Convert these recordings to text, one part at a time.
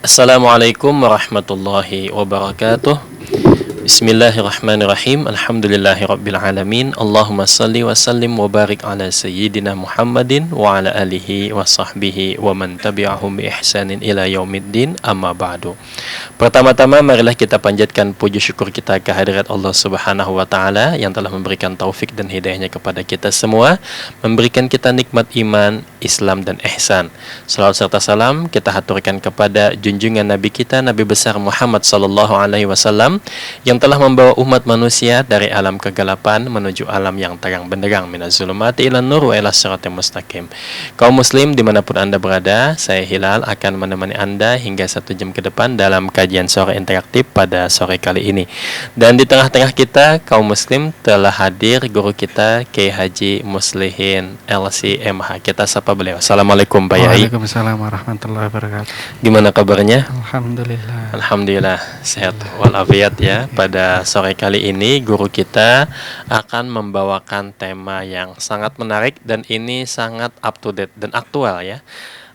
Assalamualaikum warahmatullahi wabarakatuh. Bismillahirrahmanirrahim. Alhamdulillahirabbil alamin. Allahumma salli wa sallim wa barik ala sayyidina Muhammadin wa ala alihi wa sahbihi wa man tabi'ahum bi ihsanin ila yaumiddin. Amma ba'du. Pertama-tama marilah kita panjatkan puji syukur kita kehadirat Allah Subhanahu wa taala yang telah memberikan taufik dan hidayahnya kepada kita semua, memberikan kita nikmat iman, Islam dan ihsan. Salawat serta salam kita haturkan kepada junjungan Nabi kita, Nabi besar Muhammad sallallahu alaihi wasallam yang telah membawa umat manusia dari alam kegelapan menuju alam yang terang benderang, minaz zulumati ilan nur wa ilas siratal mustaqim. Kaum muslim dimanapun Anda berada, saya Hilal akan menemani Anda hingga 1 jam ke depan dalam kajian sore interaktif pada sore kali ini. Dan di tengah-tengah kita kaum muslim telah hadir guru kita Kiai Haji Muslihin LCMH. Kita sapa beliau. Assalamualaikum Pak Yai. Waalaikumsalam warahmatullahi wabarakatuh. Gimana kabarnya? Alhamdulillah. Alhamdulillah sehat walafiat ya. Pada sore kali ini guru kita akan membawakan tema yang sangat menarik dan ini sangat up to date dan aktual ya.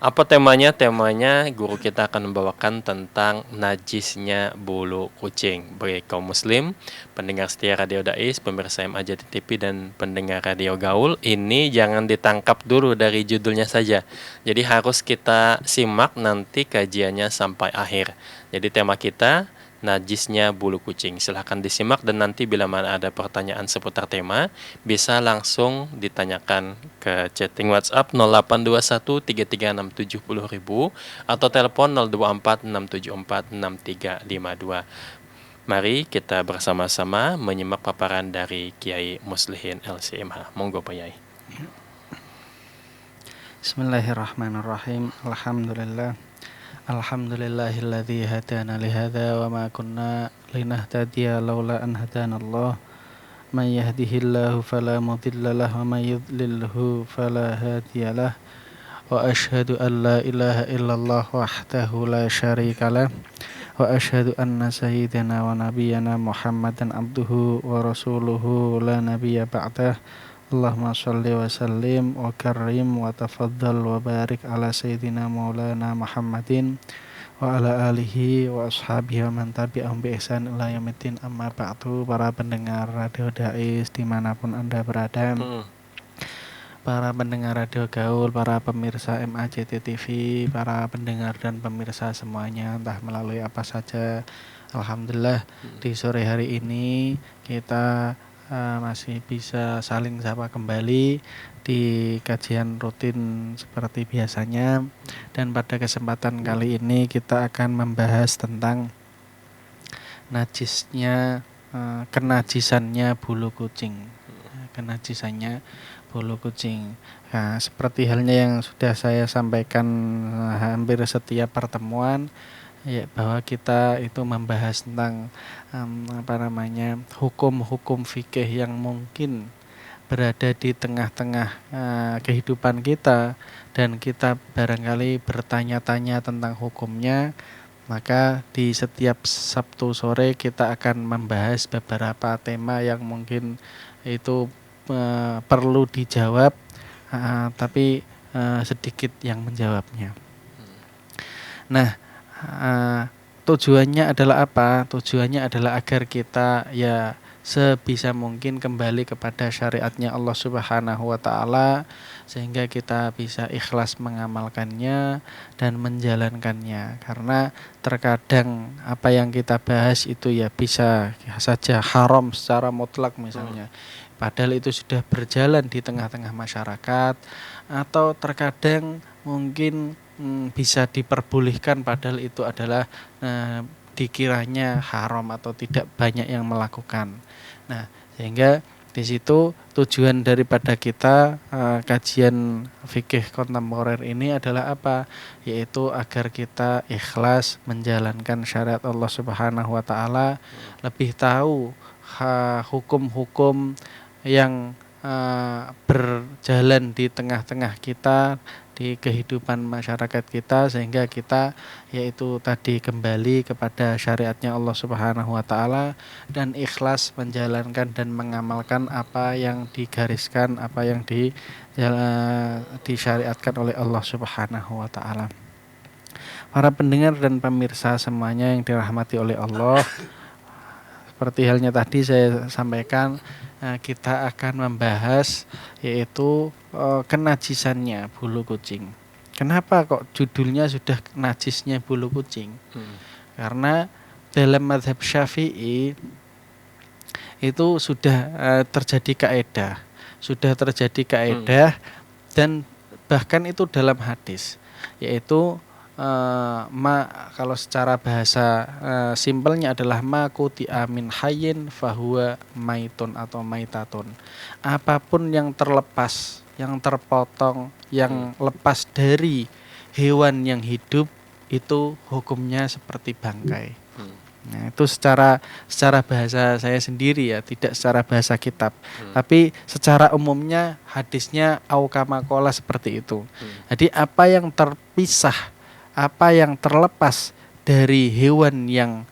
Apa temanya? Temanya guru kita akan membawakan tentang najisnya bulu kucing. Bagi kaum muslim, pendengar setia Radio Dais, pemirsa MAJ TV dan pendengar Radio Gaul, ini jangan ditangkap dulu dari judulnya saja. Jadi harus kita simak nanti kajiannya sampai akhir. Jadi tema kita najisnya bulu kucing. Silahkan disimak dan nanti bila mana ada pertanyaan seputar tema bisa langsung ditanyakan ke chatting WhatsApp 082133670000 atau telepon 0246746352. Mari kita bersama-sama menyimak paparan dari Kiai Muslihin LCMH. Monggo Pak Yai. Bismillahirrahmanirrahim. Alhamdulillahilladzi hadana lihadza wa ma kunna linahtadiya laula an hadanallah. May yahdihillahu fala mudhillalah wa may yudlilhu fala hadiyalah. Wa asyhadu an la ilaha illallah wahdahu la syarikalah. Wa asyhadu anna sayyidana wa nabiyyana Muhammadan abduhu wa rasuluhu la nabiyya ba'dah. Allahumma shalli wa sallim wa karrim wa tafaddal wa barik ala sayyidina maulana Muhammadin wa ala alihi wa ashabihi wa man tabi'ahum bi ihsan ila yaumiddin. Amma ba'du. Para pendengar Radio Dais dimanapun Anda berada, para pendengar Radio Gaul, para pemirsa MAJ TV, para pendengar dan pemirsa semuanya entah melalui apa saja, alhamdulillah di sore hari ini kita masih bisa saling sapa kembali di kajian rutin seperti biasanya. Dan pada kesempatan kali ini kita akan membahas tentang kenajisannya bulu kucing. Kenajisannya bulu kucing. Nah, seperti halnya yang sudah saya sampaikan hampir setiap pertemuan, ya, bahwa kita itu membahas tentang hukum-hukum fikih yang mungkin berada di tengah-tengah kehidupan kita dan kita barangkali bertanya-tanya tentang hukumnya. Maka di setiap Sabtu sore kita akan membahas beberapa tema yang mungkin itu perlu dijawab, tapi sedikit yang menjawabnya. Nah, tujuannya adalah apa? Tujuannya adalah agar kita ya sebisa mungkin kembali kepada syariatnya Allah Subhanahu wa taala sehingga kita bisa ikhlas mengamalkannya dan menjalankannya. Karena terkadang apa yang kita bahas itu ya bisa saja haram secara mutlak misalnya. Padahal itu sudah berjalan di tengah-tengah masyarakat, atau terkadang mungkin bisa diperbolehkan padahal itu adalah dikiranya haram atau tidak banyak yang melakukan. Nah, sehingga di situ tujuan daripada kita kajian fikih kontemporer ini adalah apa? Yaitu agar kita ikhlas menjalankan syariat Allah Subhanahu wa taala, lebih tahu hukum-hukum yang berjalan di tengah-tengah kita, di kehidupan masyarakat kita, sehingga kita yaitu tadi kembali kepada syariatnya Allah Subhanahu wa taala dan ikhlas menjalankan dan mengamalkan apa yang digariskan, apa yang disyariatkan oleh Allah Subhanahu wa taala. Para pendengar dan pemirsa semuanya yang dirahmati oleh Allah, seperti halnya tadi saya sampaikan, kita akan membahas yaitu kenajisannya bulu kucing. Kenapa kok judulnya sudah najisnya bulu kucing? Karena dalam mazhab Syafi'i itu sudah terjadi kaedah, dan bahkan itu dalam hadis, yaitu kalau secara bahasa simpelnya adalah ma kuti amin hayyin fahuwa maitun atau maitatun. Apapun yang terlepas, yang terpotong, yang lepas dari hewan yang hidup itu hukumnya seperti bangkai. Nah, itu secara bahasa saya sendiri ya, tidak secara bahasa kitab. Tapi secara umumnya hadisnya au kama qala seperti itu. Jadi apa yang terpisah, apa yang terlepas dari hewan yang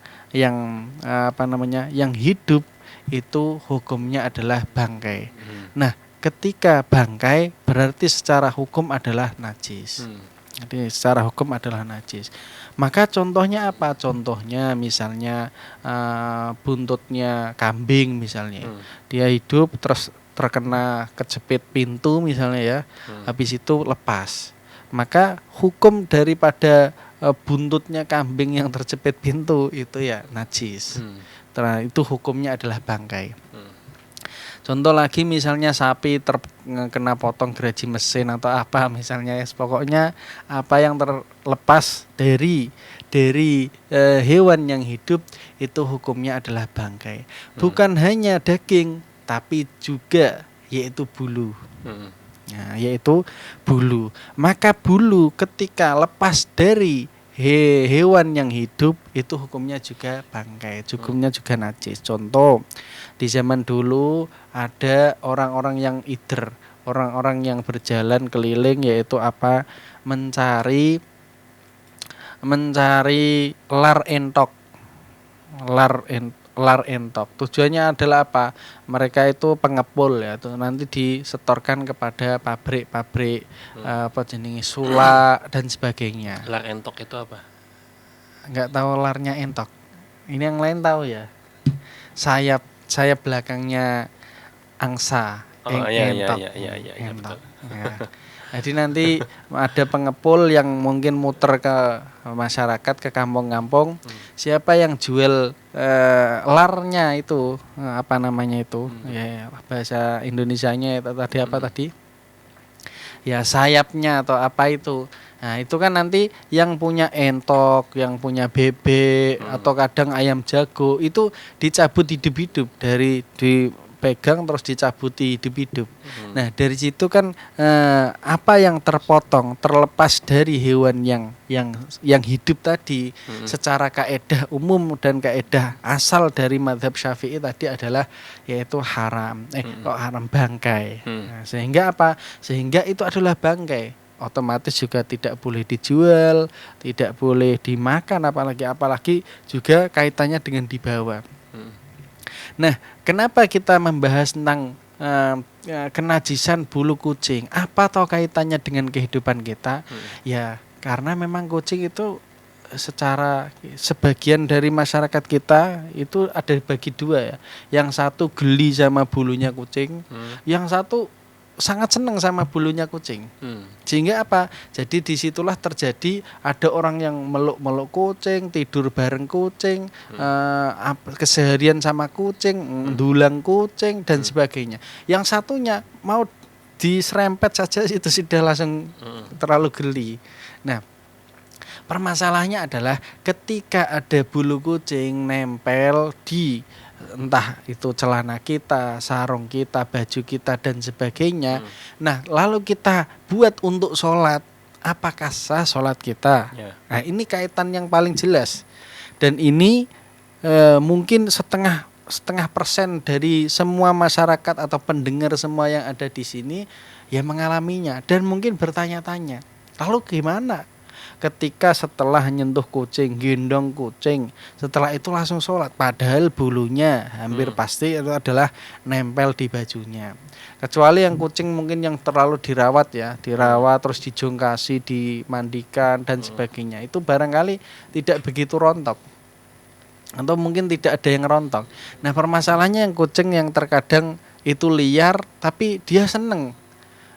hidup itu hukumnya adalah bangkai. Nah, ketika bangkai berarti secara hukum adalah najis. Jadi secara hukum adalah najis. Maka contohnya apa? Contohnya misalnya buntutnya kambing misalnya. Dia hidup terus terkena kejepit pintu misalnya ya. Habis itu lepas. Maka hukum daripada buntutnya kambing yang terjepit pintu itu ya najis. Nah, itu hukumnya adalah bangkai. Contoh lagi misalnya sapi terkena potong gergaji mesin atau apa misalnya ya, pokoknya apa yang terlepas dari hewan yang hidup itu hukumnya adalah bangkai. Bukan hanya daging tapi juga yaitu bulu. Nah, yaitu bulu. Maka bulu ketika lepas dari hewan yang hidup itu hukumnya juga bangkai, hukumnya juga najis. Contoh, di zaman dulu ada orang-orang yang ider, orang-orang yang berjalan keliling yaitu apa? Mencari lar entok. Tujuannya adalah apa? Mereka itu pengepul ya, tuh nanti disetorkan kepada pabrik-pabrik sulak dan sebagainya. Lar entok itu apa? Enggak tahu larnya entok. Ini yang lain tahu ya. Sayap belakangnya angsa. Entok. Iya, betul. Ya. Jadi nanti ada pengepul yang mungkin muter ke masyarakat, ke kampung-kampung. Siapa yang jual larnya itu, apa namanya itu? Ya, bahasa Indonesianya itu tadi apa tadi? Ya, sayapnya atau apa itu. Nah, itu kan nanti yang punya entok, yang punya bebek atau kadang ayam jago itu dicabut hidup-hidup, dipegang terus dicabuti hidup-hidup. Nah, dari situ kan apa yang terpotong, terlepas dari hewan yang hidup tadi, secara kaedah umum dan kaedah asal dari mazhab Syafi'i tadi adalah yaitu haram. Haram bangkai. Nah, sehingga apa? Sehingga itu adalah bangkai. Otomatis juga tidak boleh dijual, tidak boleh dimakan, apalagi juga kaitannya dengan dibawa. Nah, kenapa kita membahas tentang kenajisan bulu kucing? Apa toh kaitannya dengan kehidupan kita? Ya, karena memang kucing itu sebagian dari masyarakat kita itu ada bagi dua ya. Yang satu geli sama bulunya kucing, yang satu sangat senang sama bulunya kucing. Sehingga apa? Jadi disitulah terjadi ada orang yang meluk-meluk kucing, tidur bareng kucing, keseharian sama kucing, dulang kucing dan sebagainya. Yang satunya mau diserempet saja itu sudah langsung terlalu geli. Nah, permasalahannya adalah ketika ada bulu kucing nempel di entah itu celana kita, sarung kita, baju kita dan sebagainya. Nah, lalu kita buat untuk sholat, apakah sah sholat kita? Nah, ini kaitan yang paling jelas. Dan ini mungkin setengah persen dari semua masyarakat atau pendengar semua yang ada di sini yang mengalaminya dan mungkin bertanya-tanya, lalu gimana? ketika setelah nyentuh kucing, gendong kucing, setelah itu langsung sholat, padahal bulunya hampir pasti itu adalah nempel di bajunya. Kecuali yang kucing mungkin yang terlalu dirawat ya, dirawat terus dijungkasi, dimandikan dan sebagainya, itu barangkali tidak begitu rontok atau mungkin tidak ada yang rontok. Nah permasalahannya yang kucing yang terkadang itu liar tapi dia seneng.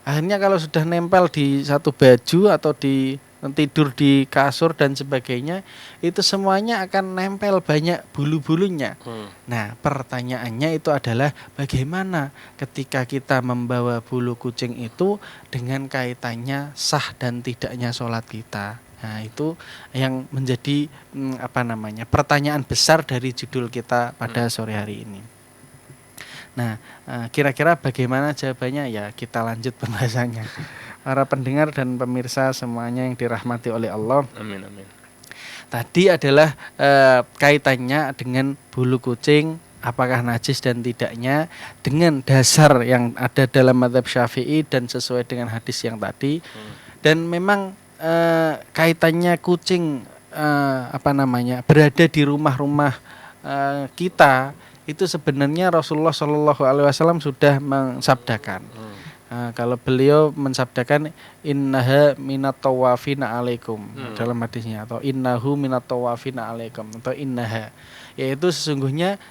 Akhirnya kalau sudah nempel di satu baju atau di tidur di kasur dan sebagainya, itu semuanya akan nempel banyak bulu-bulunya. Nah pertanyaannya itu adalah bagaimana ketika kita membawa bulu kucing itu dengan kaitannya sah dan tidaknya sholat kita. Nah itu yang menjadi pertanyaan besar dari judul kita pada sore hari ini. Nah kira-kira bagaimana jawabannya, ya kita lanjut pembahasannya. Para pendengar dan pemirsa semuanya yang dirahmati oleh Allah. Amin amin. Tadi adalah kaitannya dengan bulu kucing, apakah najis dan tidaknya, dengan dasar yang ada dalam mazhab Syafi'i dan sesuai dengan hadis yang tadi. Dan memang kaitannya kucing berada di rumah-rumah kita, itu sebenarnya Rasulullah Shallallahu Alaihi Wasallam sudah mensabdakan. Kalau beliau mensabdakan innaha minat tawafina alaikum dalam hadisnya, atau innahu minat tawafina alaikum, atau innaha, yaitu sesungguhnya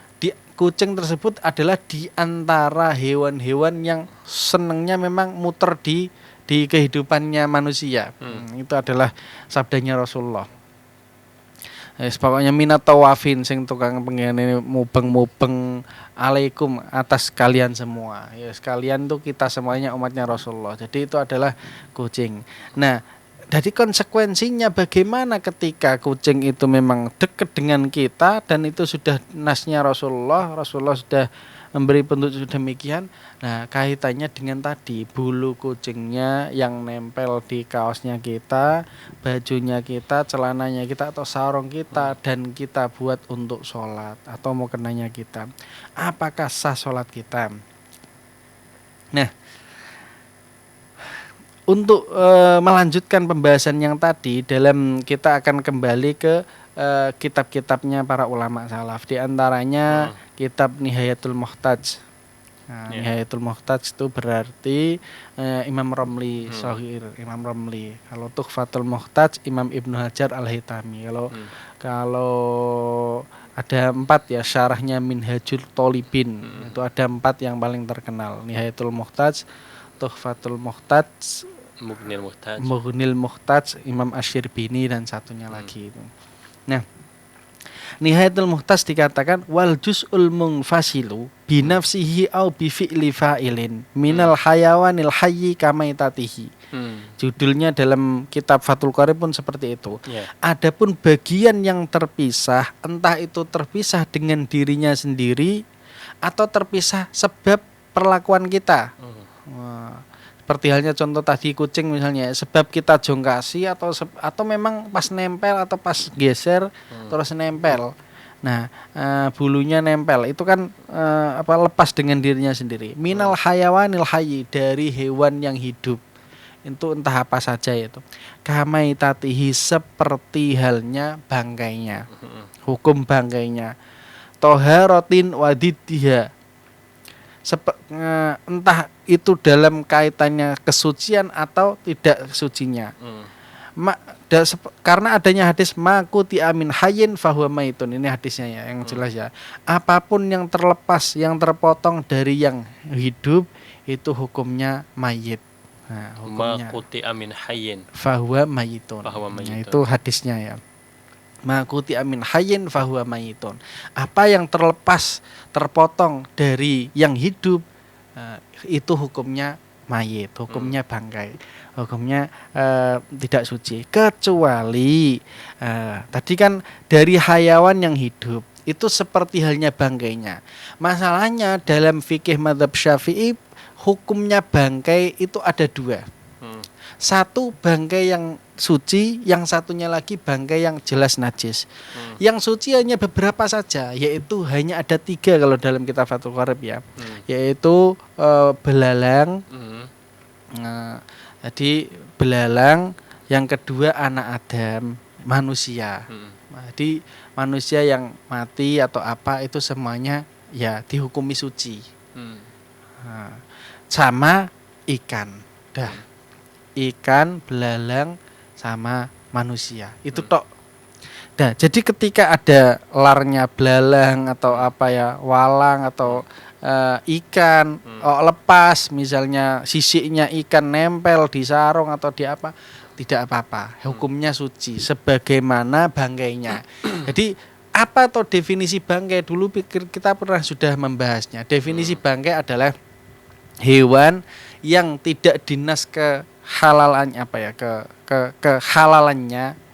kucing tersebut adalah di antara hewan-hewan yang senangnya memang muter di kehidupannya manusia. Itu adalah sabdanya Rasulullah. Pokoknya minat tawafin sing tukang pengen mubeng-mubeng alaikum atas kalian semua. Ya sekalian tuh kita semuanya umatnya Rasulullah. Jadi itu adalah kucing. Nah, jadi konsekuensinya bagaimana ketika kucing itu memang dekat dengan kita dan itu sudah nasnya Rasulullah sudah memberi petunjuk demikian. Nah, kaitannya dengan tadi bulu kucingnya yang nempel di kaosnya kita, bajunya kita, celananya kita atau sarung kita, dan kita buat untuk sholat atau mau kenanya kita, apakah sah sholat kita? Nah, untuk melanjutkan pembahasan yang tadi, dalam kita akan kembali ke kitab-kitabnya para ulama salaf, di antaranya kitab Nihayatul Muhtaj. Nihayatul Muhtaj itu berarti Imam Romli Shahir, Imam Romli. Kalau Tukhfatul Muhtaj Imam Ibnu Hajar Al-Haytami. Kalau ada 4 ya, syarahnya Minhajul Thalibin. Itu ada 4 yang paling terkenal. Nihayatul Muhtaj, Tukhfatul Muhtaj, Mughnil Muhtaj, Imam Asy-Syirbini, dan satunya lagi itu. Nah, Nihayatul Muhtaj dikatakan wal juz'ul munfasilu bi nafsihi au bi fi'li fa'ilin minal hayawanil hayyi kamaitatihi. Judulnya dalam kitab Fathul Qorib pun seperti itu. Adapun bagian yang terpisah, entah itu terpisah dengan dirinya sendiri atau terpisah sebab perlakuan kita. Seperti halnya contoh tadi kucing misalnya, sebab kita jongkasi atau memang pas nempel atau pas geser terus nempel. Nah, bulunya nempel itu kan lepas dengan dirinya sendiri. Minal hayawanil hayyi, dari hewan yang hidup. Itu entah apa saja itu. Kamaitatihi, seperti halnya bangkainya. Hukum bangkainya. Toharotin wadiddiha, entah itu dalam kaitannya kesucian atau tidak kesucinya. Karena adanya hadis makuti amin hayyin fahuwa maitun. Ini hadisnya ya, yang jelas ya. Apapun yang terlepas, yang terpotong dari yang hidup, itu hukumnya mayit. Nah, hukumnya makuti amin hayyin fahuwa maitun. Nah, itu hadisnya ya. Makuti amin hayyin fahuwa mayitun. Apa yang terlepas, terpotong dari yang hidup, itu hukumnya mayit, hukumnya bangkai, hukumnya tidak suci. Kecuali tadi kan dari hayawan yang hidup, itu seperti halnya bangkainya. Masalahnya dalam fikih mazhab Syafi'i, hukumnya bangkai itu ada 2. Satu bangkai yang suci, yang satunya lagi bangkai yang jelas najis. Yang suci hanya beberapa saja, yaitu hanya ada 3 kalau dalam kitab Fathul Qorib ya, yaitu belalang. Jadi belalang, Yang kedua anak Adam, manusia. Jadi manusia yang mati atau apa itu semuanya ya dihukumi suci. Nah, sama ikan. Dah. Ikan, belalang sama manusia. Itu tok. Nah, jadi ketika ada larnya belalang atau apa ya, walang atau ikan lepas, misalnya sisiknya ikan nempel di sarung atau di apa, tidak apa-apa, hukumnya suci sebagaimana bangkainya. Jadi apa atau definisi bangkai, dulu kita pernah sudah membahasnya. Definisi bangkai adalah hewan yang tidak dinas kehalalannya, apa ya, kehalalannya.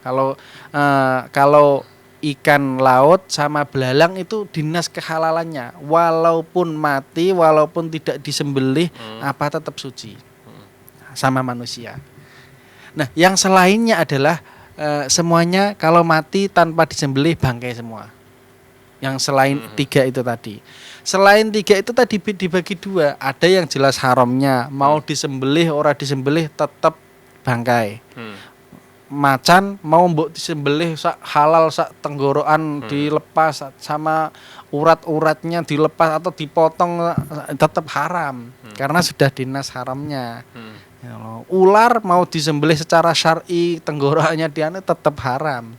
Kalau ikan laut sama belalang itu dinas kehalalannya, walaupun mati, walaupun tidak disembelih, apa tetap suci sama manusia. Nah, yang selainnya adalah semuanya kalau mati tanpa disembelih bangkai semua. Yang selain tiga itu tadi. Selain tiga itu tadi dibagi dua. Ada yang jelas haramnya, mau disembelih ora disembelih tetap bangkai. Macan mau mbok disembelih sak halal, sak tenggorokan dilepas sama urat-uratnya dilepas atau dipotong tetap haram karena sudah dinas haramnya. Ular mau disembelih secara syar'i, tenggorokannya diane tetap haram.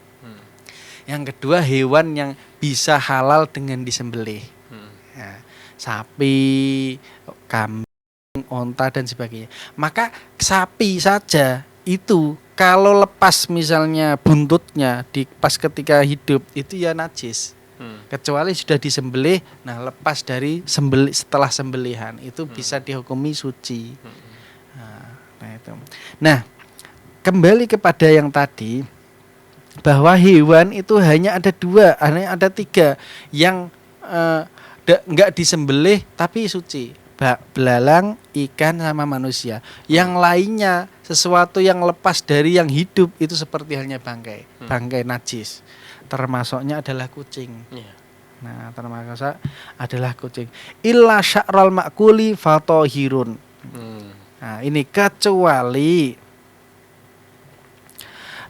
Yang kedua hewan yang bisa halal dengan disembelih. Ya, sapi, kambing, onta dan sebagainya. Maka sapi saja itu kalau lepas misalnya buntutnya pas ketika hidup itu ya najis. Kecuali sudah disembelih, nah lepas dari setelah sembelihan itu bisa dihukumi suci. Nah itu. Nah, kembali kepada yang tadi bahwa hewan itu hanya ada dua, hanya ada tiga yang enggak disembelih tapi suci. Belalang, ikan sama manusia. Yang lainnya sesuatu yang lepas dari yang hidup itu seperti halnya bangkai, bangkai najis. Termasuknya adalah kucing. Nah, termasuk adalah kucing. Illa sya'ral ma'kuli fatahirun. Nah, ini kecuali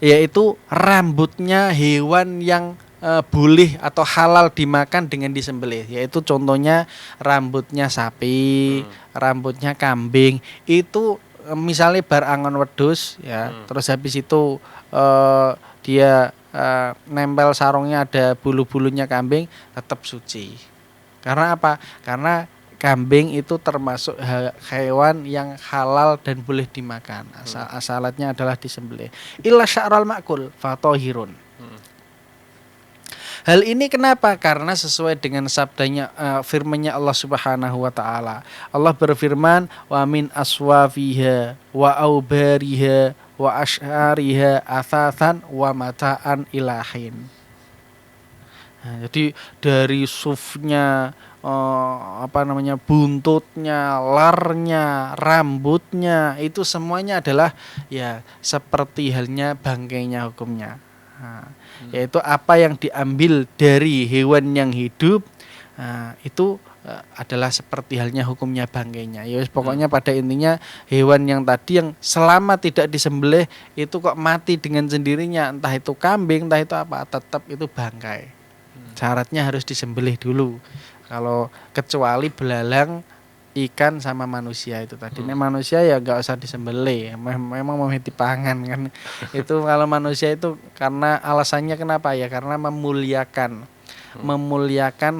yaitu rambutnya hewan yang boleh atau halal dimakan dengan disembelih, yaitu contohnya rambutnya sapi, rambutnya kambing. Itu misalnya bar angon wedhus ya, terus habis itu dia nempel sarungnya ada bulu-bulunya kambing, tetap suci. Karena apa? Karena kambing itu termasuk hewan yang halal dan boleh dimakan. Asalatnya adalah disembelih. Illa sya'ral ma'kul fatahirun. Hal ini kenapa? Karena sesuai dengan sabdanya firman-Nya Allah Subhanahu wa taala. Allah berfirman, "Wa min aswafiha wa aubariha wa asy'ariha atsatsan wa mata'an ilahin." Nah, jadi dari sufnya buntutnya, larnya, rambutnya itu semuanya adalah ya seperti halnya bangkainya hukumnya. Yaitu apa yang diambil dari hewan yang hidup itu adalah seperti halnya hukumnya bangkainya. Ya pokoknya pada intinya hewan yang tadi yang selama tidak disembelih itu kok mati dengan sendirinya, entah itu kambing, entah itu apa, tetap itu bangkai. Syaratnya harus disembelih dulu. Kalau kecuali belalang, ikan sama manusia itu tadi. Manusia ya nggak usah disembelih, memang mau dipangan kan. Itu kalau manusia itu karena alasannya kenapa ya? Karena memuliakan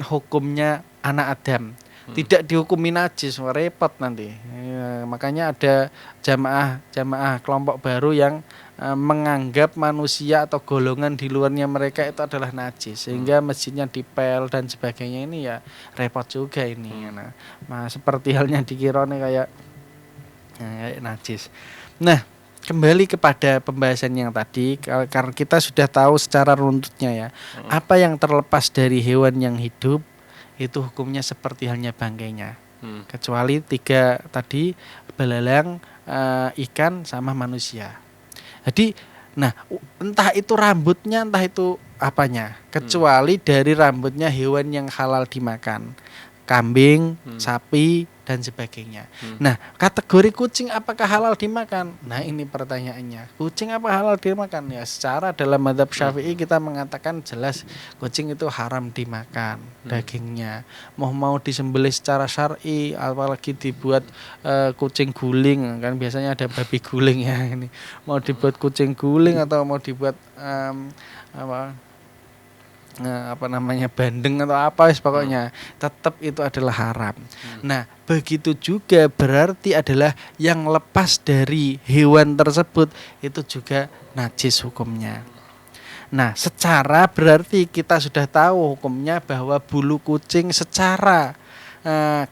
hukumnya anak Adam. Tidak dihukumi najis, repot nanti. Ya, makanya ada jamaah kelompok baru yang menganggap manusia atau golongan di luarnya mereka itu adalah najis, sehingga masjidnya dipel dan sebagainya. Ini ya repot juga ini. Nah, seperti halnya dikira nih kayak najis. Nah, kembali kepada pembahasan yang tadi, karena kita sudah tahu secara runtutnya ya, apa yang terlepas dari hewan yang hidup itu hukumnya seperti halnya bangkainya. Kecuali tiga tadi, belalang, ikan sama manusia. Jadi, nah entah itu rambutnya, entah itu apanya, kecuali dari rambutnya hewan yang halal dimakan. kambing, sapi dan sebagainya. Nah, kategori kucing apakah halal dimakan? Nah, ini pertanyaannya. Kucing apa halal dimakan? Ya, secara dalam mazhab Syafi'i kita mengatakan jelas kucing itu haram dimakan dagingnya. Mau disembelih secara syar'i, apalagi dibuat kucing guling, kan biasanya ada babi guling ya ini. Mau dibuat kucing guling atau mau dibuat bandeng atau apa pokoknya tetap itu adalah haram. Nah, begitu juga berarti adalah yang lepas dari hewan tersebut itu juga najis hukumnya. Nah, secara berarti kita sudah tahu hukumnya bahwa bulu kucing secara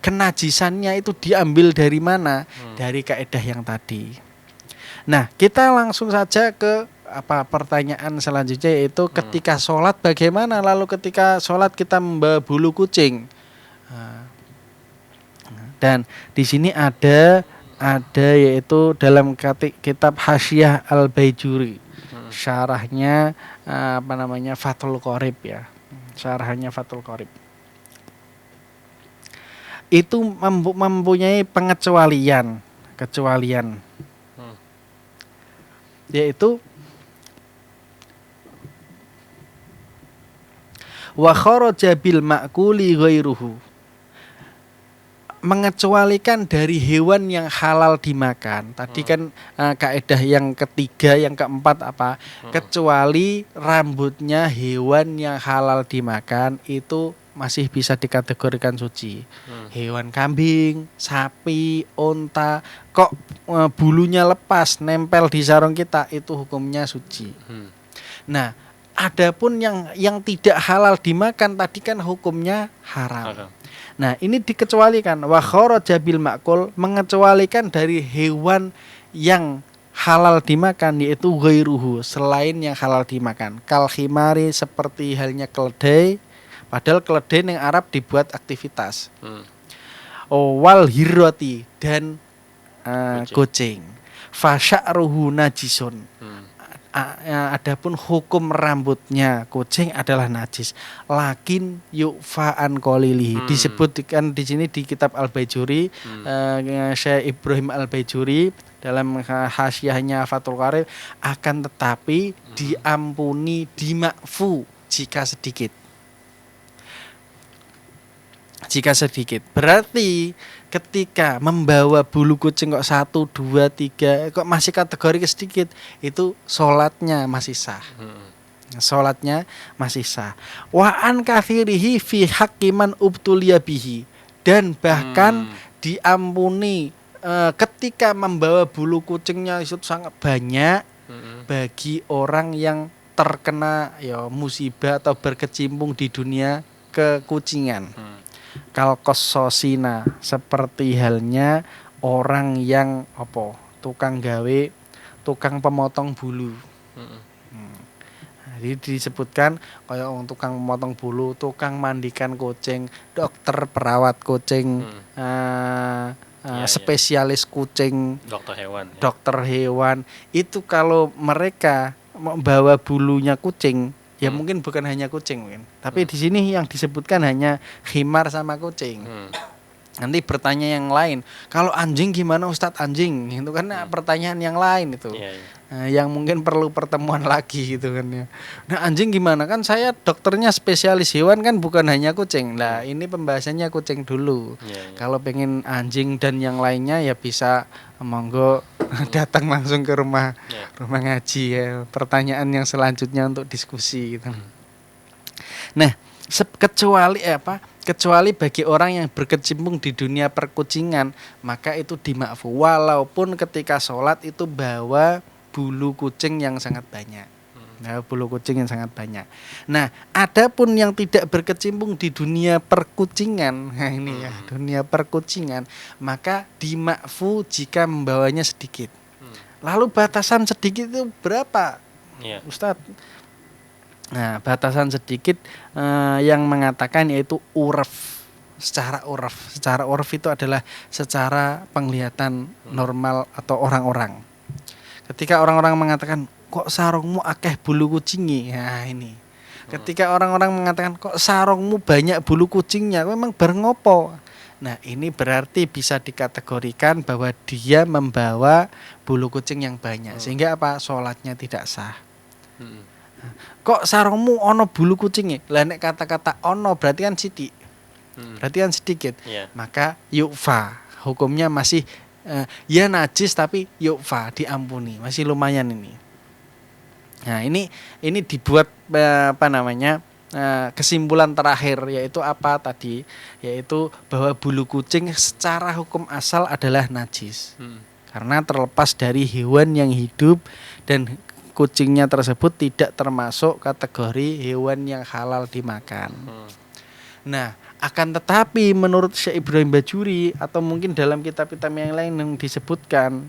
kenajisannya itu diambil dari mana? Dari kaidah yang tadi. Nah, kita langsung saja ke pertanyaan selanjutnya, yaitu ketika sholat bagaimana? Lalu ketika sholat kita membawa bulu kucing. Dan di sini ada yaitu dalam kitab Hasyiah Al-Baijuri. Syarahnya Fathul Qorib ya. Syarahnya Fathul Qorib. Itu mempunyai kecualian yaitu wa kharaja bil ma'kuli ghairuhu, mengecualikan dari hewan yang halal dimakan. Tadi kan kaidah yang ketiga, yang keempat apa? Kecuali rambutnya hewan yang halal dimakan itu masih bisa dikategorikan suci. Hewan kambing, sapi, onta, kok bulunya lepas nempel di sarung kita, itu hukumnya suci. Nah, adapun yang tidak halal dimakan tadi kan hukumnya haram. Nah, ini dikecualikan. Wa kharaja bil ma'kul, mengecualikan dari hewan yang halal dimakan, yaitu ghairuhu, selain yang halal dimakan. Kal khimari, seperti halnya keledai, padahal keledai yang Arab dibuat aktivitas. Wal hirrati, dan kucing. Fa sya'ruhu najisun. Adapun hukum rambutnya kucing adalah najis. Lakin yu'fa'an qalilihi. Disebutkan di sini di kitab Al-Baijuri, Syekh Ibrahim Al-Baijuri dalam hasyahnya Fathul Qorib, akan tetapi diampuni, dima'fu jika sedikit. Berarti ketika membawa bulu kucing kok 1, 2, 3 kok masih kategori sedikit, itu sholatnya masih sah. Wa an kafirihi fi haqqiman ubtuliya bihi, dan bahkan diampuni ketika membawa bulu kucingnya itu sangat banyak bagi orang yang terkena musibah atau berkecimpung di dunia kekucingan. Kalkososina, seperti halnya orang yang tukang pemotong bulu. Jadi disebutkan kayak tukang pemotong bulu, tukang mandikan kucing, dokter perawat kucing, spesialis kucing, dokter hewan. Itu kalau mereka membawa bulunya kucing, ya mungkin bukan hanya kucing mungkin. Tapi di sini yang disebutkan hanya khimar sama kucing. Nanti bertanya yang lain, kalau anjing gimana Ustadz anjing? Itu kan pertanyaan yang lain itu. Yang mungkin perlu pertemuan lagi gitu kan ya. Nah, anjing gimana? Kan saya dokternya spesialis hewan kan, bukan hanya kucing. Nah, ini pembahasannya kucing dulu. Kalau pengen anjing dan yang lainnya ya bisa monggo datang langsung ke rumah ngaji ya. Pertanyaan yang selanjutnya untuk diskusi gitu. Nah, kecuali bagi orang yang berkecimpung di dunia perkucingan, maka itu dima'fu, walaupun ketika sholat itu bawa bulu kucing yang sangat banyak. Nah, adapun yang tidak berkecimpung di dunia perkucingan, dunia perkucingan, maka dima'fu jika membawanya sedikit. Lalu batasan sedikit itu berapa, Ustadz? Nah, batasan sedikit yang mengatakan yaitu urf. Secara urf itu adalah secara penglihatan normal atau orang-orang. Ketika orang-orang mengatakan, kok sarungmu akeh bulu kucingi? Nah, ini Ketika orang-orang mengatakan kok sarungmu banyak bulu kucingnya, memang bareng ngopo? Nah, ini berarti bisa dikategorikan bahwa dia membawa bulu kucing yang banyak, sehingga apa? Sholatnya tidak sah. Kok sarungmu ono bulu kucingnya? Lah nek kata-kata ono berarti kan sidik. Berarti kan sedikit. Maka yukfa, hukumnya masih ya najis tapi yukfa, diampuni, masih lumayan ini. Nah, ini dibuat kesimpulan terakhir, yaitu apa tadi? Yaitu bahwa bulu kucing secara hukum asal adalah najis. Karena terlepas dari hewan yang hidup dan kucingnya tersebut tidak termasuk kategori hewan yang halal dimakan. Nah, akan tetapi menurut Syekh Ibrahim Bajuri atau mungkin dalam kitab-kitab yang lain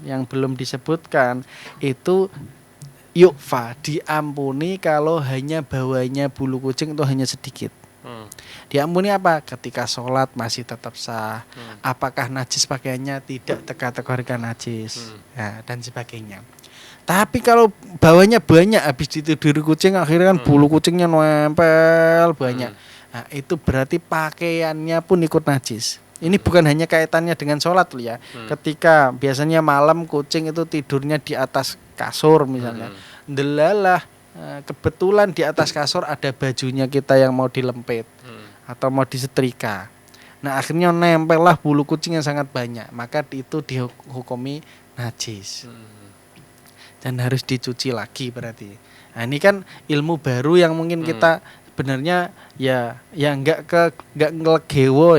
yang belum disebutkan, itu yukfa, diampuni kalau hanya bawanya bulu kucing itu hanya sedikit. Diampuni apa? Ketika sholat masih tetap sah. Apakah najis pakaiannya? Tidak terkategorikan najis, dan sebagainya. Tapi kalau bawanya banyak, habis ditiduri kucing akhirnya kan bulu kucingnya nempel banyak. Nah, itu berarti pakaiannya pun ikut najis. Ini bukan hanya kaitannya dengan sholat loh ya. Ketika biasanya malam kucing itu tidurnya di atas kasur misalnya, delalah kebetulan di atas kasur ada bajunya kita yang mau dilempit atau mau disetrika. Nah, akhirnya nempel lah bulu kucing yang sangat banyak, maka itu dihukumi najis dan harus dicuci lagi berarti. Nah, ini kan ilmu baru yang mungkin kita sebenarnya ya nggak ngelegewo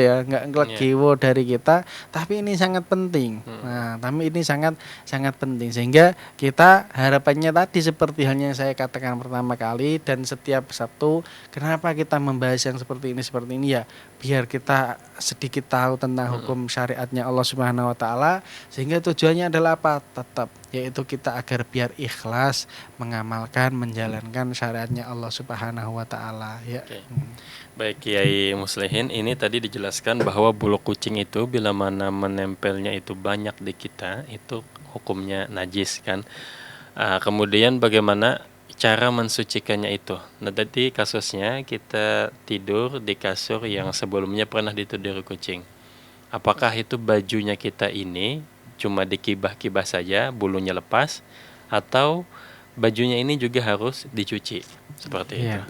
dari kita, tapi ini sangat penting. Nah, tapi ini sangat penting sehingga kita harapannya tadi seperti halnya yang saya katakan pertama kali, dan setiap Sabtu kenapa kita membahas yang seperti ini ya biar kita sedikit tahu tentang hukum syariatnya Allah Subhanahu wa taala, sehingga tujuannya adalah apa? Tetap yaitu kita agar biar ikhlas mengamalkan menjalankan syariatnya Allah Subhanahu wa taala ya. Baik Kiai Muslihin, ini tadi dijelaskan bahwa bulu kucing itu bila mana menempelnya itu banyak di kita itu hukumnya najis kan. Kemudian bagaimana cara mensucikannya itu? Nah, tadi kasusnya kita tidur di kasur yang sebelumnya pernah ditiduri kucing. Apakah itu bajunya kita ini cuma dikibah-kibah saja, bulunya lepas, atau bajunya ini juga harus dicuci seperti itu?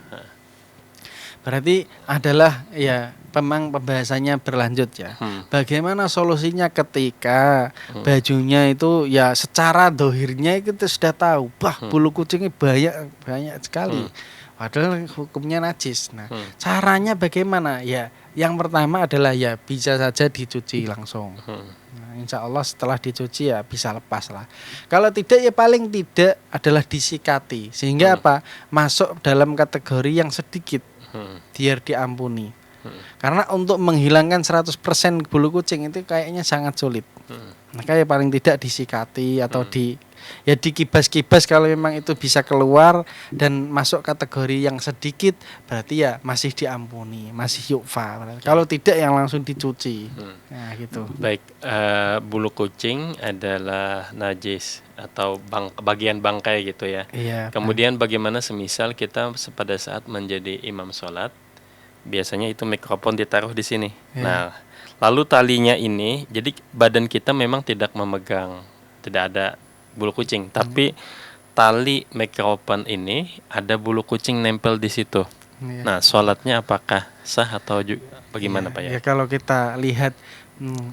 Berarti adalah ya memang pembahasannya berlanjut ya. Bagaimana solusinya ketika bajunya itu ya secara dohirnya itu sudah tahu, bulu kucingnya banyak sekali. Padahal hukumnya najis. Nah, caranya bagaimana? Ya, yang pertama adalah ya bisa saja dicuci langsung. Nah, insya Allah setelah dicuci ya bisa lepas lah. Kalau tidak ya paling tidak adalah disikati. Sehingga apa? Masuk dalam kategori yang sedikit. Biar diampuni. Karena untuk menghilangkan 100% bulu kucing itu kayaknya sangat sulit. Maka ya paling tidak disikati atau dikibas-kibas kalau memang itu bisa keluar dan masuk kategori yang sedikit, berarti ya masih diampuni, masih yukfa. Kalau tidak yang langsung dicuci. Nah, gitu. Baik, bulu kucing adalah najis atau bagian bangkai gitu ya. Kemudian bagaimana semisal kita pada saat menjadi imam sholat, biasanya itu mikrofon ditaruh di sini. Nah, lalu talinya ini, jadi badan kita memang tidak memegang, tidak ada bulu kucing, tapi tali mikrofon ini ada bulu kucing nempel di situ. Nah, sholatnya apakah sah atau bagaimana Pak ya? Ya kalau kita lihat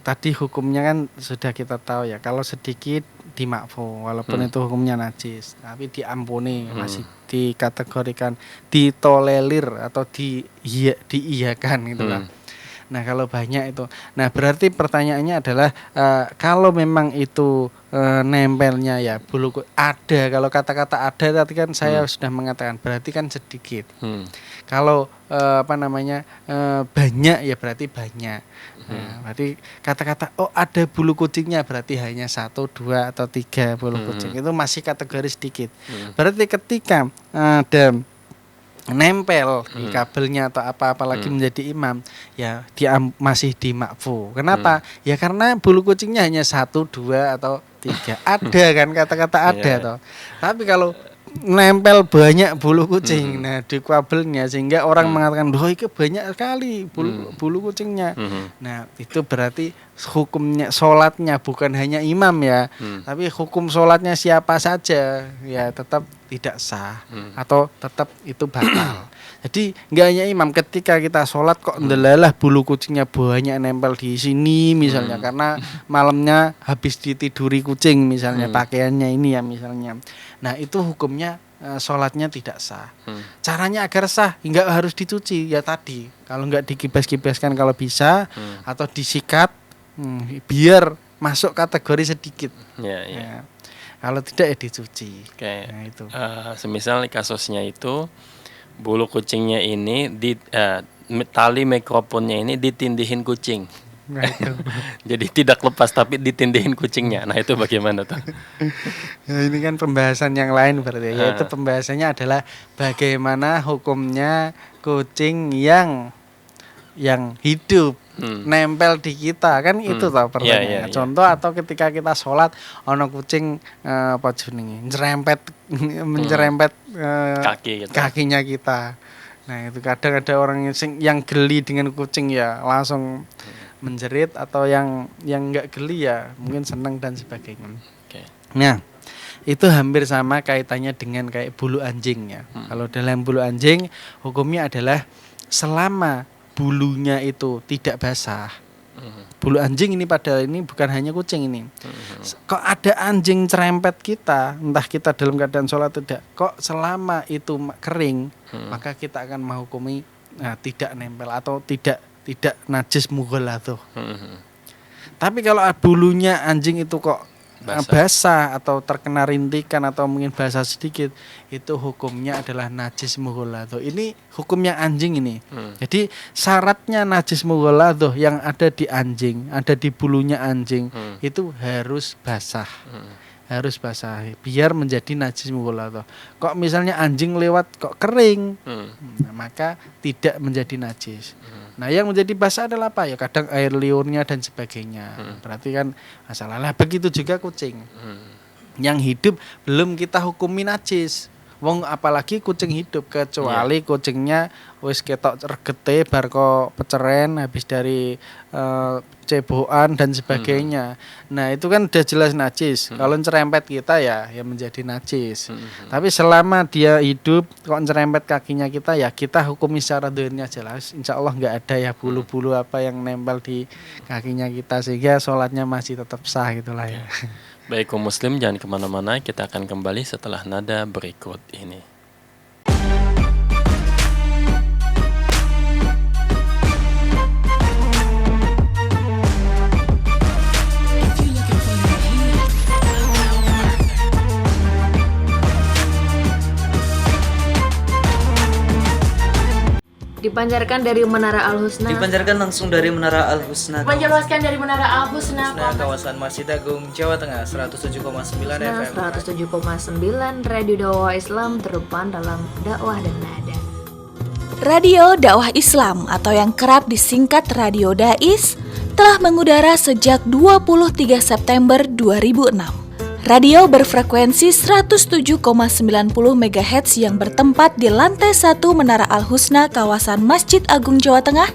tadi hukumnya kan sudah kita tahu ya, kalau sedikit dimakfu walaupun itu hukumnya najis, tapi diampuni, masih dikategorikan ditolerir atau diiyakan gitu lah. Nah, kalau banyak itu. Nah, berarti pertanyaannya adalah kalau memang itu nempelnya ya bulu ada, kalau kata-kata ada tadi kan saya sudah mengatakan berarti kan sedikit. Kalau banyak ya berarti banyak. Nah, berarti kata-kata ada bulu kucingnya berarti hanya 1, 2 atau 3 bulu kucing itu masih kategori sedikit. Berarti ketika ada nempel di kabelnya atau apalagi menjadi imam ya masih dimakfu. Kenapa? Ya karena bulu kucingnya hanya 1, 2 atau 3. Ada kan kata-kata ada toh. Tapi kalau nempel banyak bulu kucing. Nah, di kabelnya sehingga orang mengatakan, "Loh, itu banyak sekali bulu kucingnya." Nah, itu berarti hukumnya sholatnya bukan hanya imam ya, tapi hukum sholatnya siapa saja ya tetap tidak sah atau tetap itu batal. Jadi nggak hanya imam, ketika kita sholat kok ndelalah bulu kucingnya banyak nempel di sini misalnya karena malamnya habis ditiduri kucing misalnya, pakaiannya ini ya misalnya. Nah, itu hukumnya sholatnya tidak sah. Caranya agar sah nggak harus dicuci ya tadi. Kalau nggak dikibas-kibaskan kalau bisa atau disikat biar masuk kategori sedikit. Ya. Kalau tidak ya dicuci. Kayak nah, itu. Semisal kasusnya itu bulu kucingnya ini tali mikrofonnya ini ditindihin kucing. Nah, itu. Jadi tidak lepas tapi ditindihin kucingnya. Nah, itu bagaimana tuh? Nah, ini kan pembahasan yang lain berarti. Yaitu pembahasannya adalah bagaimana hukumnya kucing yang hidup nempel di kita kan itu tau pertanyaannya. Contoh atau ketika kita sholat ono kucing apa jenenge mencerempet kaki gitu. kakinya kita. Nah, itu kadang ada orang yang geli dengan kucing ya langsung menjerit, atau yang enggak geli ya mungkin senang dan sebagainya. Nah, itu hampir sama kaitannya dengan kayak bulu anjing ya. Kalau dalam bulu anjing hukumnya adalah selama bulunya itu tidak basah. Bulu anjing ini padahal ini bukan hanya kucing ini. Kok ada anjing cerempet kita, entah kita dalam keadaan sholat tidak, kok selama itu kering, maka kita akan menghukumi tidak nempel atau tidak najis mughaladzah. Tapi kalau bulunya anjing itu kok basah atau terkena rintikan atau mungkin basah sedikit, itu hukumnya adalah najis mughaladzah. Ini hukumnya anjing ini. Jadi syaratnya najis mughaladzah yang ada di anjing, ada di bulunya anjing itu harus basah. Harus basah biar menjadi najis mughaladzah. Kok misalnya anjing lewat kok kering, maka tidak menjadi najis. Nah, yang menjadi basah adalah apa ya? Kadang air liurnya dan sebagainya. Berarti kan masalah. Lah begitu juga kucing. Yang hidup belum kita hukumi najis. Wong apalagi kucing hidup, kecuali kucingnya wis ketok regete bar kok peceren habis dari cebokan dan sebagainya. Nah, itu kan udah jelas najis. Kalau cerempet kita ya menjadi najis. Tapi selama dia hidup kok cerempet kakinya kita ya kita hukumi secara dhahirnya jelas. Insyaallah enggak ada ya bulu-bulu apa yang nempel di kakinya kita sehingga sholatnya masih tetap sah gitulah ya. Baik, kaum muslim jangan kemana-mana, kita akan kembali setelah nada berikut ini. Dipancarkan dari Menara Al-Husna. Dipancarkan langsung dari Menara Al-Husna. Menjelaskan dari Menara Al-Husna. Kawasan Masjid Agung Jawa Tengah 107,9 FM. 107,9 Radio Dakwah Islam terdepan dalam dakwah dan nada. Radio Dakwah Islam atau yang kerap disingkat Radio Dais telah mengudara sejak 23 September 2006. Radio berfrekuensi 107,90 MHz yang bertempat di lantai 1 Menara Al-Husna kawasan Masjid Agung Jawa Tengah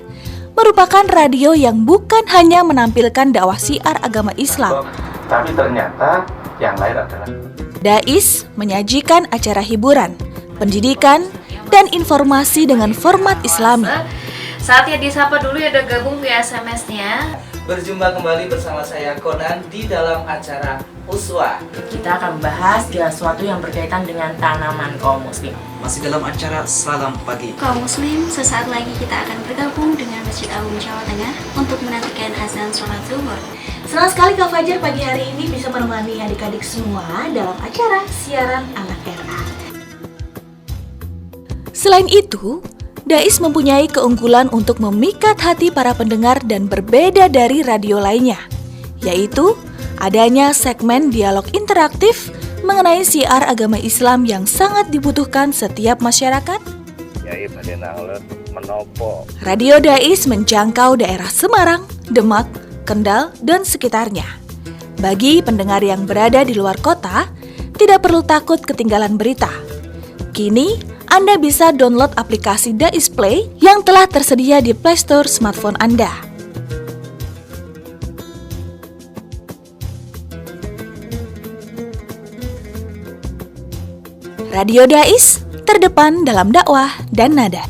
merupakan radio yang bukan hanya menampilkan dakwah syiar agama Islam, tapi ternyata yang lain adalah Dais menyajikan acara hiburan, pendidikan, dan informasi dengan format Islami. Saatnya disapa dulu ya, udah gabung via SMS-nya. Berjumpa kembali bersama saya Conan di dalam acara Uswah. Kita akan bahas segala sesuatu yang berkaitan dengan tanaman kaum muslim. Masih dalam acara Salam Pagi. Kaum muslim, sesaat lagi kita akan bergabung dengan Masjid Agung Jawa Tengah untuk menantikan azan sholat zuhur. Senang sekali Kak Fajar pagi hari ini bisa menemani adik-adik semua dalam acara siaran anak RA. Selain itu, Dais mempunyai keunggulan untuk memikat hati para pendengar dan berbeda dari radio lainnya, yaitu adanya segmen dialog interaktif mengenai syiar agama Islam yang sangat dibutuhkan setiap masyarakat. Radio Dais menjangkau daerah Semarang, Demak, Kendal, dan sekitarnya. Bagi pendengar yang berada di luar kota, tidak perlu takut ketinggalan berita. Kini, Anda bisa download aplikasi Dais Play yang telah tersedia di Play Store smartphone Anda. Radio Dais, terdepan dalam dakwah dan nada.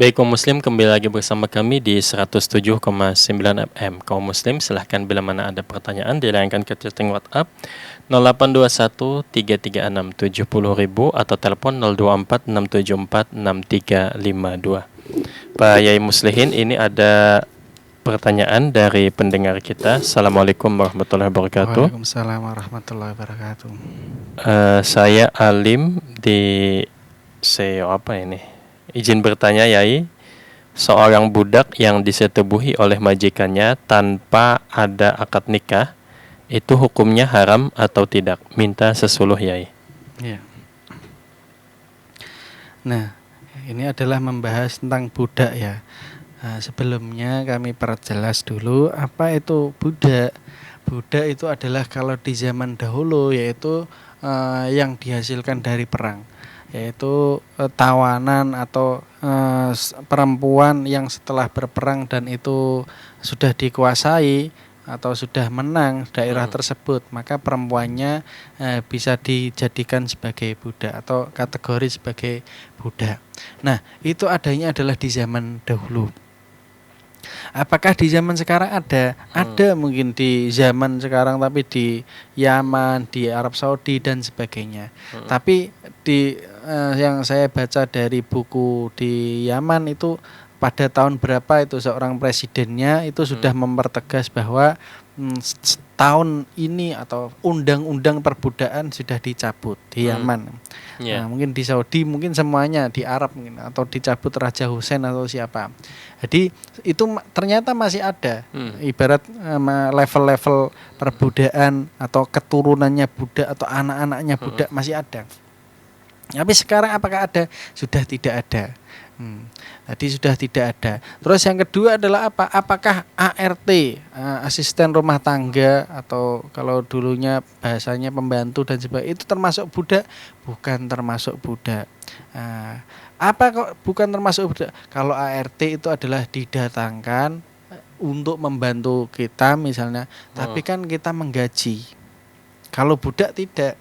Baik kaum muslim, kembali lagi bersama kami di 107,9 FM. Kaum muslim, silahkan bila mana ada pertanyaan dilayangkan ke chatting WhatsApp 0821 336 70.000 atau telepon 024 674 6352. Pak Yai Muslihin, ini ada pertanyaan dari pendengar kita. Assalamualaikum warahmatullahi wabarakatuh. Waalaikumsalam warahmatullahi wabarakatuh. Saya Alim di Izin bertanya, Yai, seorang budak yang disetubuhi oleh majikannya tanpa ada akad nikah, itu hukumnya haram atau tidak? Minta sesuluh, Yai. Ya. Nah, ini adalah membahas tentang budak ya. Nah, sebelumnya kami perjelas dulu apa itu budak. Budak itu adalah kalau di zaman dahulu yaitu yang dihasilkan dari perang, yaitu tawanan atau perempuan yang setelah berperang dan itu sudah dikuasai atau sudah menang daerah tersebut, maka perempuannya bisa dijadikan sebagai budak atau kategori sebagai budak. Nah, itu adanya adalah di zaman dahulu. Apakah di zaman sekarang ada? Ada mungkin di zaman sekarang, tapi di Yaman, di Arab Saudi dan sebagainya. Tapi di yang saya baca dari buku di Yaman itu pada tahun berapa itu seorang presidennya itu sudah mempertegas bahwa tahun ini atau undang-undang perbudakan sudah dicabut di Yaman. Nah, mungkin di Saudi, mungkin semuanya di Arab mungkin, atau dicabut Raja Hussein atau siapa. Jadi itu ternyata masih ada. Ibarat level-level perbudakan atau keturunannya budak atau anak-anaknya budak masih ada. Tapi sekarang apakah ada? Sudah tidak ada. Tadi sudah tidak ada. Terus yang kedua adalah apa? Apakah ART, asisten rumah tangga, atau kalau dulunya bahasanya pembantu dan sebagainya, itu termasuk budak? Bukan termasuk budak. Apa kok bukan termasuk budak? Kalau ART itu adalah didatangkan untuk membantu kita misalnya, tapi kan kita menggaji. Kalau budak tidak.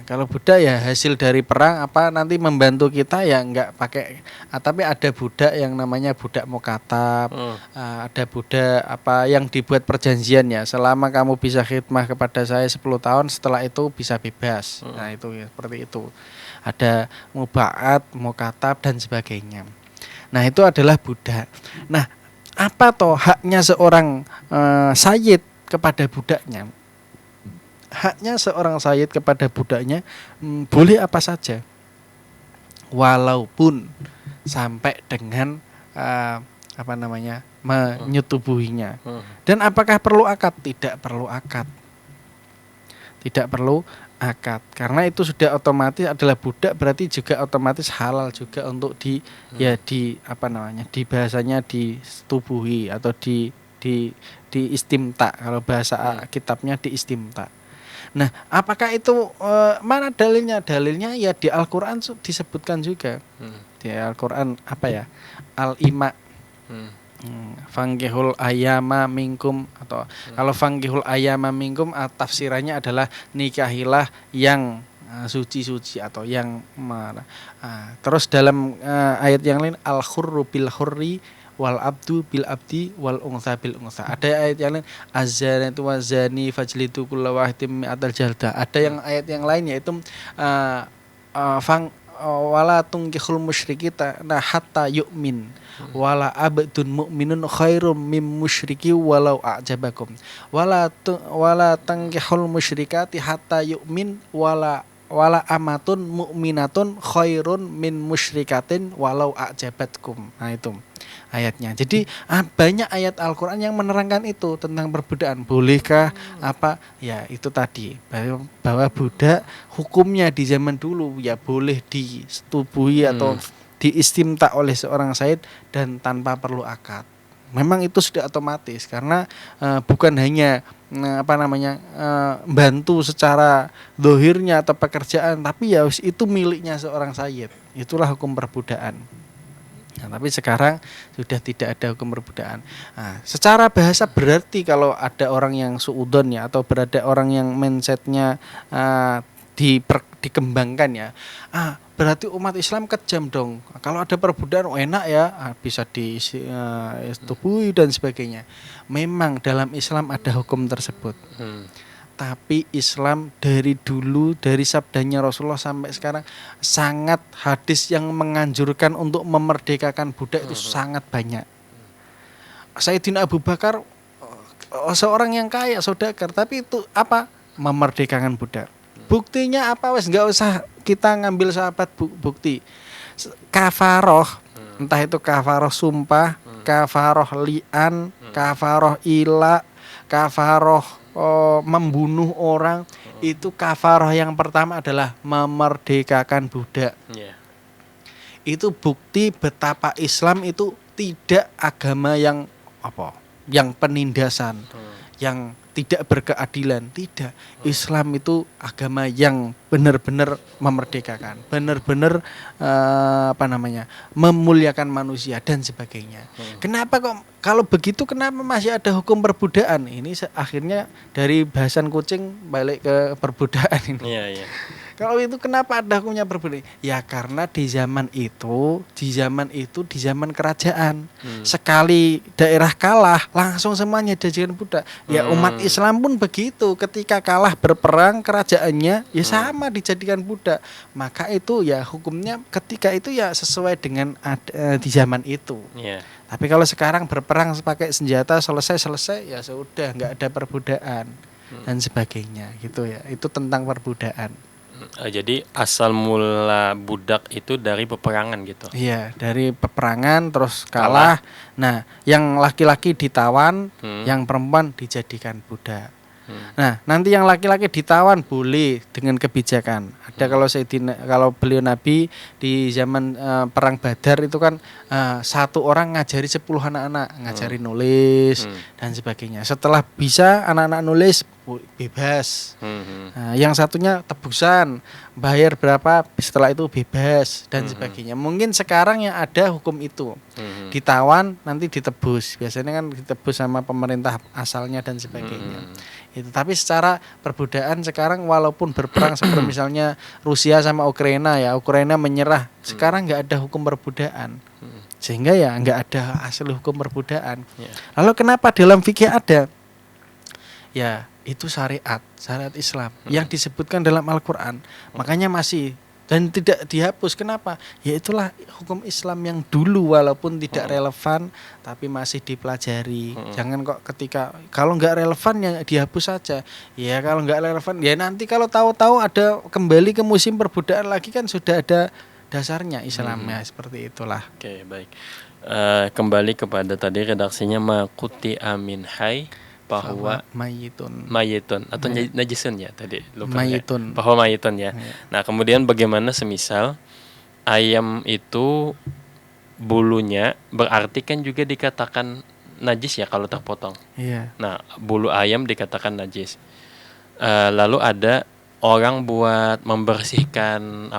Kalau budak ya hasil dari perang apa nanti membantu kita ya enggak pakai. Tapi ada budak yang namanya budak mukatab. Ada budak apa yang dibuat perjanjian ya, selama kamu bisa khidmah kepada saya 10 tahun, setelah itu bisa bebas. Nah itu ya, seperti itu. Ada mubaat, mukatab dan sebagainya. Nah itu adalah budak. Nah apa toh haknya seorang sayyid kepada budaknya? Haknya seorang sayyid kepada budaknya boleh apa saja, walaupun sampai dengan menyetubuhinya. Dan apakah perlu akad? Tidak perlu akad. Tidak perlu akad, karena itu sudah otomatis adalah budak, berarti juga otomatis halal juga untuk di bahasanya disetubuhi atau di istimta, kalau bahasa kitabnya di istimta. Nah, apakah itu mana dalilnya? Dalilnya ya di Al-Qur'an disebutkan juga. Di Al-Qur'an Al-Ima. Fangkihul ayama minkum, atau kalau fangkihul ayama minkum tafsirannya adalah nikahilah yang suci-suci atau yang mana. Terus dalam ayat yang lain al-hurru bil hurri wal abdu bil abdi wal unsa bil unsa. Ada ayat yang lain az-zanatu waz-zani fajlidu kulla wahidin mi'atal jaldah. Ada yang ayat yang lain yaitu wala tunkihul musyrikita hatta yu'min wala abdun mu'minun khairum mim musyriki walau a'jabakum wala tankihul musyrikati hatta yu'min wala wala amatun mu'minatun khairun min musyrikatin walau a'jabatkum. Nah itu ayatnya. Jadi banyak ayat Al-Qur'an yang menerangkan itu tentang perbudakan. Bolehkah apa? Ya itu tadi bahwa budak hukumnya di zaman dulu ya boleh disetubuhi atau diistimta oleh seorang sayyid dan tanpa perlu akad. Memang itu sudah otomatis karena bukan hanya bantu secara dohirnya atau pekerjaan, tapi ya itu miliknya seorang sayyid. Itulah hukum perbudakan. Nah, tapi sekarang sudah tidak ada hukum perbudakan. Nah, secara bahasa berarti kalau ada orang yang suudon ya atau berada orang yang mindsetnya dikembangkan ya, berarti umat Islam kejam dong. Kalau ada perbudakan enak ya, bisa disetubuhi dan sebagainya. Memang dalam Islam ada hukum tersebut. Tapi Islam dari dulu, dari sabdanya Rasulullah sampai sekarang, sangat hadis yang menganjurkan untuk memerdekakan budak itu sangat banyak. Sayyidina Abu Bakar seorang yang kaya, saudagar, tapi itu apa? Memerdekakan budak. Buktinya apa? Wes nggak usah kita ngambil sahabat bukti. Kafaroh, entah itu kafaroh sumpah, kafaroh li'an, kafaroh ila, kafaroh membunuh orang, itu kafaroh yang pertama adalah memerdekakan budak. Itu bukti betapa Islam itu tidak agama yang yang penindasan, yang tidak berkeadilan. Tidak. Islam itu agama yang benar-benar memerdekakan, benar-benar memuliakan manusia dan sebagainya. Kenapa kok kalau begitu kenapa masih ada hukum perbudakan? Ini akhirnya dari bahasan kucing balik ke perbudakan ini. Kalau itu kenapa ada hukumnya perbudakan? Ya karena di zaman kerajaan, sekali daerah kalah langsung semuanya dijadikan budak. Ya umat Islam pun begitu, ketika kalah berperang kerajaannya ya sama dijadikan budak. Maka itu ya hukumnya ketika itu ya sesuai dengan di zaman itu. Tapi kalau sekarang berperang pakai senjata selesai ya sudah nggak ada perbudakan dan sebagainya gitu ya. Itu tentang perbudakan. Jadi asal mula budak itu dari peperangan gitu. Iya, dari peperangan terus kalah. Nah, yang laki-laki ditawan, yang perempuan dijadikan budak. Nah, nanti yang laki-laki ditawan boleh dengan kebijakan. Ada kalau beliau Nabi di zaman perang Badar itu kan satu orang ngajari 10 anak-anak, ngajari nulis dan sebagainya. Setelah bisa anak-anak nulis bebas. Nah, yang satunya tebusan, bayar berapa, setelah itu bebas dan sebagainya. Mungkin sekarang yang ada hukum itu. Ditawan nanti ditebus. Biasanya kan ditebus sama pemerintah asalnya dan sebagainya. Itu tapi secara perbudakan sekarang walaupun berperang seperti misalnya Rusia sama Ukraina ya, Ukraina menyerah. Sekarang enggak ada hukum perbudakan. Sehingga ya enggak ada asal hukum perbudakan. Lalu kenapa dalam fikih ada? Ya, itu syariat Islam yang disebutkan dalam Al-Qur'an. Makanya masih dan tidak dihapus. Kenapa? Ya itulah hukum Islam yang dulu walaupun tidak relevan tapi masih dipelajari. Jangan kok kalau nggak relevan ya dihapus saja. Ya kalau nggak relevan ya nanti kalau tahu-tahu ada kembali ke musim perbudakan lagi kan sudah ada dasarnya Islamnya seperti itulah. Oke, baik. Kembali kepada tadi redaksinya makuti amin hai bahwa mayitun atau najisun ya tadi lupa mayitun. Bahwa mayitun ya. Nah, kemudian bagaimana semisal ayam itu bulunya berarti kan juga dikatakan najis ya kalau terpotong. Iya. Nah, bulu ayam dikatakan najis. Lalu ada orang buat membersihkan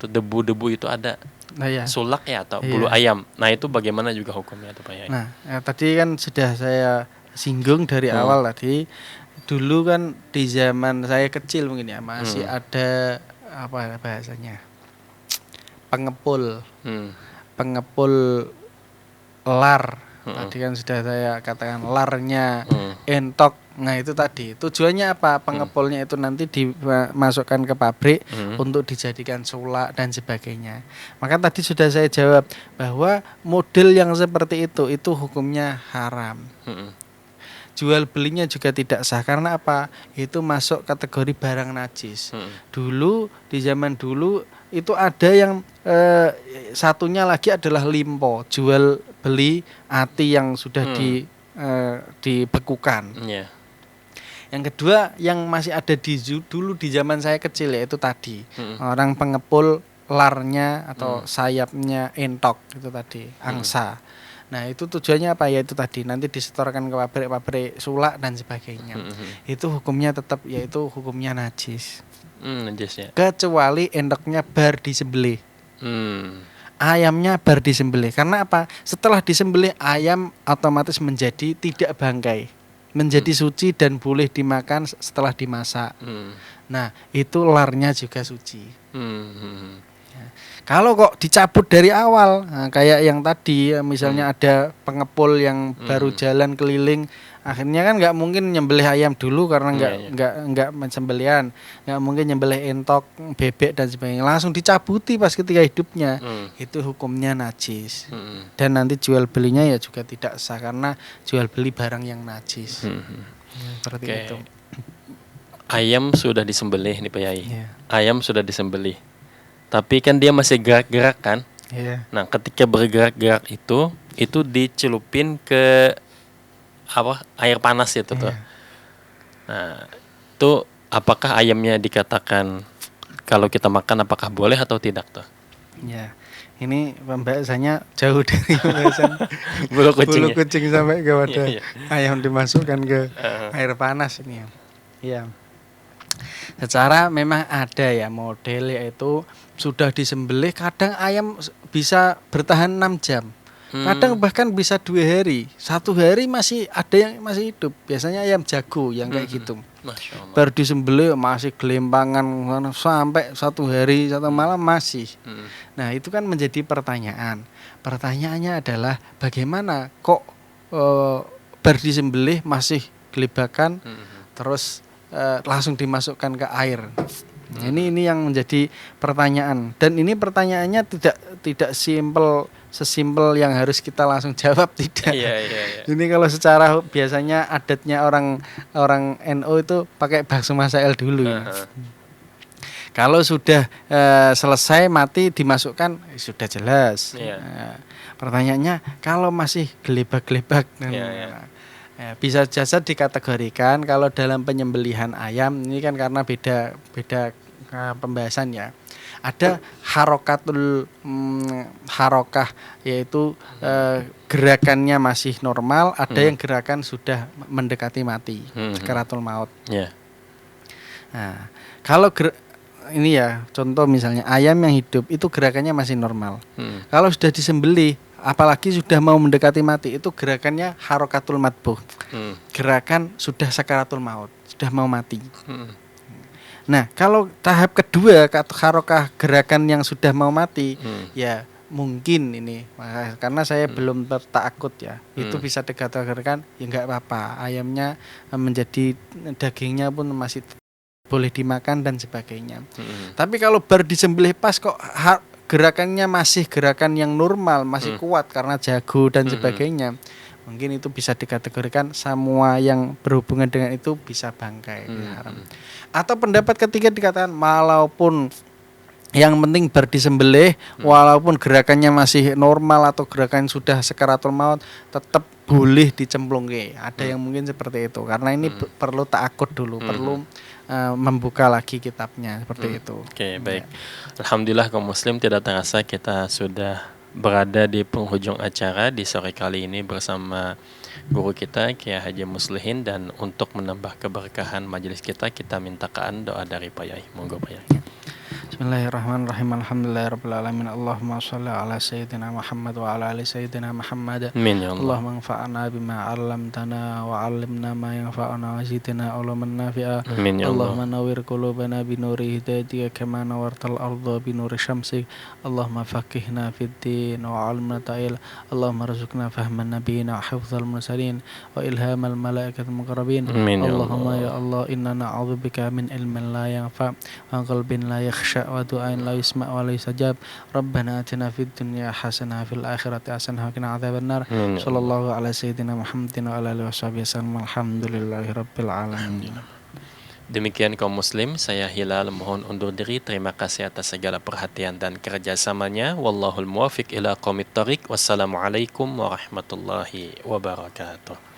debu-debu itu ada sulak ya atau bulu ayam. Nah, itu bagaimana juga hukumnya tuh Pak Yai? Nah, tadi kan sudah saya singgung dari awal tadi. Dulu kan di zaman saya kecil mungkin ya masih ada apa bahasanya? Pengepul lar. Tadi kan sudah saya katakan larnya entok. Nah, itu tadi. Tujuannya apa? Pengepulnya itu nanti dimasukkan ke pabrik untuk dijadikan sulak dan sebagainya. Maka tadi sudah saya jawab bahwa model yang seperti itu hukumnya haram. jual belinya juga tidak sah. Karena apa? Itu masuk kategori barang najis. Dulu, di zaman dulu itu ada yang satunya lagi adalah limpo, jual beli ati yang sudah dibekukan. Iya. Yang kedua yang masih ada dulu di zaman saya kecil, yaitu tadi orang pengepul larnya atau sayapnya entok, itu tadi angsa. Nah itu tujuannya apa? Ya itu tadi nanti disetorkan ke pabrik-pabrik sulak dan sebagainya. Itu hukumnya tetap yaitu hukumnya najis. Najis ya. Kecuali endoknya bar disembelih. Ayamnya bar disembelih. Karena apa? Setelah disembelih ayam otomatis menjadi tidak bangkai, menjadi suci dan boleh dimakan setelah dimasak. Nah itu larnya juga suci. Kalau kok dicabut dari awal, nah, kayak yang tadi misalnya ada pengepul yang baru jalan keliling, akhirnya kan nggak mungkin nyembelih ayam dulu karena nggak sembelihan, nggak mungkin nyembelih entok, bebek dan sebagainya, langsung dicabuti pas ketika hidupnya, itu hukumnya najis. Dan nanti jual belinya ya juga tidak sah karena jual beli barang yang najis. Seperti itu. Ayam sudah disembelih nih Pak Yai. Yeah. Ayam sudah disembelih. Tapi kan dia masih gerak-gerak kan? Yeah. Nah, ketika bergerak-gerak itu dicelupin ke air panas itu tuh. Nah, itu apakah ayamnya dikatakan kalau kita makan apakah boleh atau tidak tuh? Ya, ini pembahasannya jauh dari pembahasan bulu kucing sampai kepada ayam dimasukkan ke air panas ini ya. Iya. Secara memang ada ya model yaitu sudah disembelih, kadang ayam bisa bertahan 6 jam. Kadang bahkan bisa 2 hari, 1 hari masih ada yang masih hidup. Biasanya ayam jago yang kayak gitu. Baru disembelih masih gelimpangan sampai 1 hari 1 malam masih. Nah itu kan menjadi pertanyaan. Pertanyaannya adalah bagaimana kok baru disembelih masih gelibakan terus langsung dimasukkan ke air. Ini yang menjadi pertanyaan, dan ini pertanyaannya tidak sesimpel yang harus kita langsung jawab, tidak. Ini kalau secara biasanya adatnya orang NU itu pakai bakso masail dulu. Kalau sudah selesai mati dimasukkan sudah jelas. Pertanyaannya kalau masih gelebak-gelebak, bisa saja dikategorikan kalau dalam penyembelihan ayam ini kan karena beda pembahasan ya. Ada harokah yaitu gerakannya masih normal, ada yang gerakan sudah mendekati mati, sakaratul maut. Nah, kalau ini ya contoh misalnya ayam yang hidup itu gerakannya masih normal. Kalau sudah disembelih apalagi sudah mau mendekati mati, itu gerakannya harokatul matbuh. Gerakan sudah sakaratul maut, sudah mau mati. Nah, kalau tahap kedua harokah gerakan yang sudah mau mati, ya mungkin ini karena saya belum tertakut ya. Itu bisa dikategorikan ya enggak apa-apa. Ayamnya menjadi dagingnya pun masih boleh dimakan dan sebagainya. Tapi kalau baru disembelih pas kok gerakannya masih gerakan yang normal, masih kuat karena jago dan sebagainya, mungkin itu bisa dikategorikan semua yang berhubungan dengan itu bisa bangkai, haram. Atau pendapat ketiga dikatakan walaupun yang penting baru disembelih, walaupun gerakannya masih normal atau gerakan sudah sakaratul maut, tetap boleh dicemplungke. Ada yang mungkin seperti itu karena ini perlu ta'akud dulu, perlu membuka lagi kitabnya seperti itu. Oke, baik. Alhamdulillah kaum muslim, tidak terasa kita sudah berada di penghujung acara di sore kali ini bersama guru kita Kiai Haji Muslihin, dan untuk menambah keberkahan majelis kita mintakan doa dari Pak Yai. Monggo Pak Yai. Bismillahirrahmanirrahim. Alhamdulillahirabbil alamin. Allahumma shalli ala sayyidina Muhammad wa ala ali sayyidina Muhammad. Amin ya Allah. Allahumma anfa'na bima 'allamtana wa 'allimna ma yanfa'una wa zidna ilman nafi'a. Amin ya Allah. Allahumma nawwir qulubana bi nuri hidayatika kama nawwartal arda bi nuri syamsik. Allahumma faqihna fid din wa 'allimna ta'il. Allahumma rzuqna fahman nabiyina wa hifdzal mursalin wa ilhamal malaikatil muqarrabin. Amin ya Allahumma Allah. ya Allah, inna na'udzubika min ilmin la yanfa' wa qalbin la yakhsha buka wa du'ain la yusma' wa la yustajab. Rabbana atina fid dunya hasanah fil akhirati hasanah wa qina adzabannar. Sallallahu ala sayyidina Muhammadin wa ala alihi washabihi wasallam. Alhamdulillahirabbil alamin. Demikian kaum muslim, saya Hilal mohon undur diri. Terima kasih atas segala perhatian dan kerjasamanya. Wallahul muwafiq ila aqwamit thoriq. Wassalamualaikum warahmatullahi wabarakatuh.